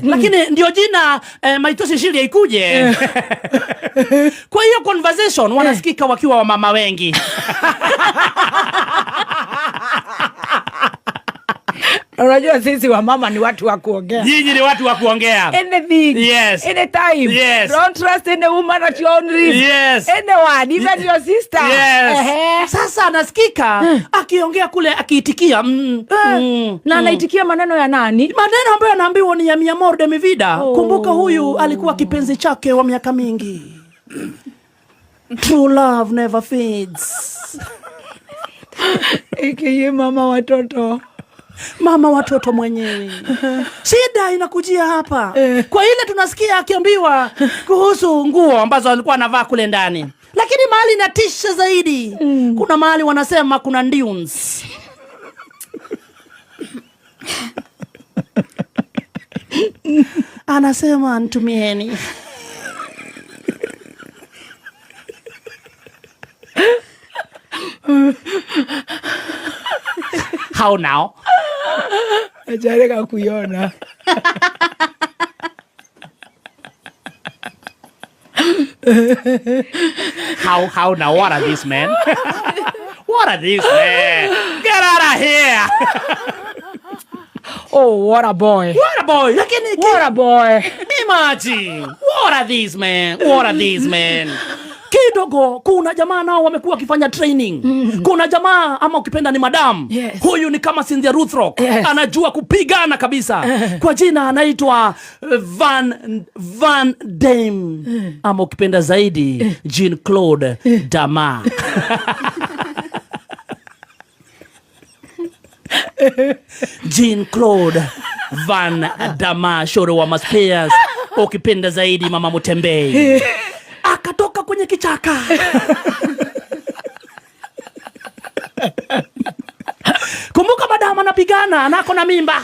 Lakini ndio jina Maitoshi Shilia ikuje. Kwa hiyo conversation wanasikika wakiwa wa mama wengi. Unajua sisi wa mama ni watu wa kuongea. Nyinyi ni watu wa kuongea. Anything. Yes. Anytime. Yes. Don't trust any woman at your own risk. Yes. Anyone, even your sister. Yes. Sasa anasikika akiongea kule akiitikia. Na anaitikia maneno ya nani? Maneno ambayo anaambiwa ni ya Mi Amor de mi Vida. Kumbuka huyu alikuwa kipenzi chake wa miaka mingi. True love never fades. Ikiye mama watoto. Mama watoto mwenyewe. Shida inakujia hapa. Kwa ile tunasikia akiambiwa kuhusu nguo ambazo alikuwa anavaa kule ndani. Lakini mahali inatisha zaidi. Kuna mahali wanasema kuna dunes. Anasema ntumieni. How now? Ajareka kuiona. How now? What are these men? What are these men? Get out of here! Oh, what a boy. What a boy! What a boy. Imagine! What are these men? What are these men? Kidogo kuna jamaa nao wamekuwa wakifanya training. Kuna jamaa ama ukipenda ni madam. Yes. Huyu ni kama Cynthia Rothrock. Yes. Anajua kupigana kabisa. Kwa jina anaitwa Van Damme. Ama ukipenda zaidi Jean-Claude Damas. Jean-Claude Van Damas, shore wa Maspias. Ukipenda zaidi Mama Mutembei. Akatoka kwenye kichaka. Kumbuka madam anapigana, anako na mimba.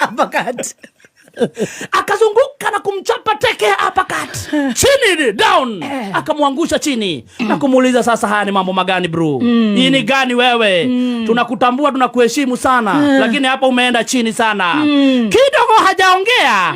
Uppercut. Akazunguka na kumchapa teke uppercut. Chini, down. Akamwangusha chini. Na kumuuliza sasa, haya ni mambo magani bro? Hii ni gani wewe? Tunakutambua, tunakuheshimu sana. Lakini hapa umeenda chini sana. Kidogo hajaongea.